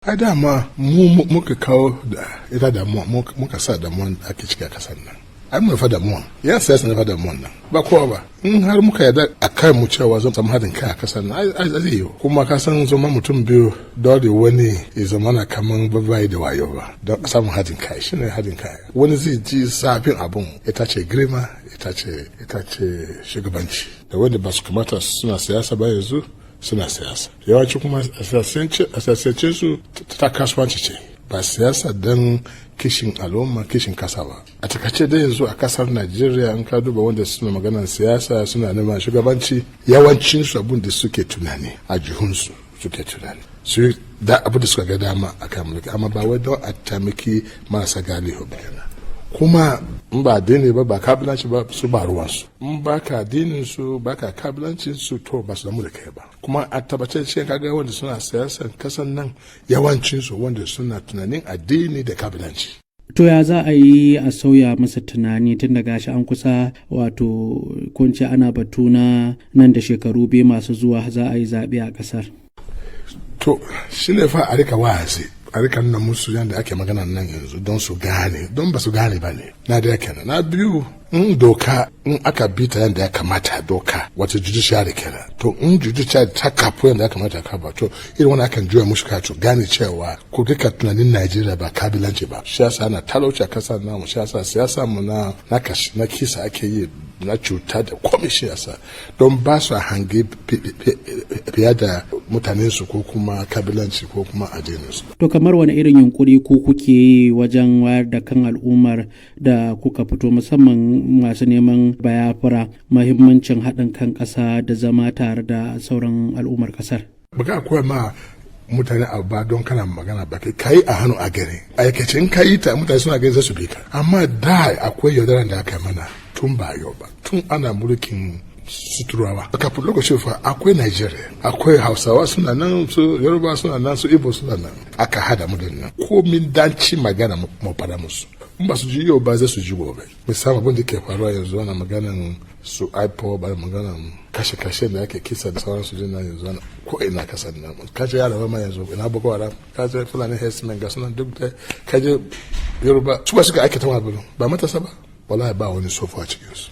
a dama muka kawo da ita damuwa muka sa damuwa da ake ciki a kasar nan. Ai mun fa damuwa. Yan siyasa ne fa damuwa nan. Ba kowa ba. In har muka yarda a kai mu cewa zan samu hadin kai a kasar nan ai zai yi. Kuma ka san zama mutum biyu dole wani ya zama na kaman babai da wayo ba. Don samun hadin kai shine hadin kai. Wani zai ji sabin abun ita ce girma ita ce shugabanci. Da wanda ba su kamata suna siyasa ba yanzu suna siyasa. Yawanci kuma asasiyance su ta kasuwanci ce. Ba siyasa don kishin al'umma kishin kasa ba. A takaice dai yanzu a kasar Najeriya in ka duba wanda suna maganar siyasa suna neman shugabanci yawancin su abin da suke tunani a jihunsu suke tunani su da abu da suka ga dama a kan mulki amma ba wai don a tamiki marasa galihu ba. Kuma in ba addini ba kabilanci ba su ba ruwansu in ba ka addinin su ba ka kabilancin su to ba su damu da kai ba. Kuma a tabbatar ce kaga wanda suna siyasan kasan nan yawancin su wanda suna tunanin addini da kabilanci. To ya za a yi a sauya masa tunani tun da gashi an kusa wato kunce ana batu na nan da shekaru biyu masu zuwa za a yi zaɓe a ƙasar. To shi ne fa a rika wa'azi a rika nuna musu yadda ake magana nan yanzu don su gane don ba su gane ba ne. Na da yake na biyu in doka in aka bi ta yadda ya kamata doka wata judiciary kenan to in judiciary ta kafu yadda ya kamata ka ba to irin wani akan juya musu kacu gane cewa ku duka tunanin Najeriya ba kabilanci ba siyasa na talauci a kasar namu siyasa mu na kisa ake yi na cuta da komai siyasa don ba su hange fiye da mutanen su ko kuma kabilanci ko kuma addinin su. To kamar wani irin yunkuri ku kuke yi wajen wayar da kan al'ummar da kuka fito musamman masu neman bayafura mahimmancin haɗin kan ƙasa da zama tare da sauran al'ummar ƙasar? Baka akwai ma mutane a ba don kana magana ba kai a hannu a gari aikacin kai ta mutane suna gani za su bi ka amma da akwai yaudaran da aka mana tun ba yau ba tun ana mulkin suturawa kafin lokacin fa akwai Nigeria akwai Hausawa suna nan su Yoruba suna nan su Igbo suna nan aka hada mu da nan komin danci magana mu fara musu in ba su ji yau ba zai su ji gobe misali abin da ke faruwa yanzu ana maganan su iPod ba maganan kashe-kashe da ake kisa da sauransu jin nan yanzu ana ko ina kasar nan kaje yara ma yanzu ina Boko Haram kaje Fulani herdsmen ga sunan duk da kaje Yoruba su ba suka aikata wani abu ba matasa ba wallahi ba wani sofa a cikin su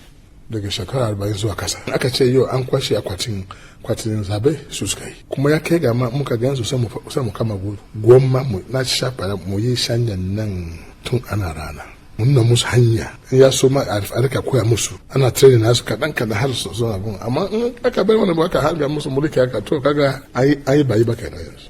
daga shekara 40 zuwa kasa aka ce yau an kwashe akwatin zabe su suka yi kuma ya kai ga ma muka gansu sai mu kama goma mu na shafa mu yi shanyan nan tun ana rana mun na musu hanya in ya so ma a rika koya musu ana training nasu kadan har su zo abun amma in aka bar wani ba ka harga musu mulki haka to kaga ai bayi baka da yanzu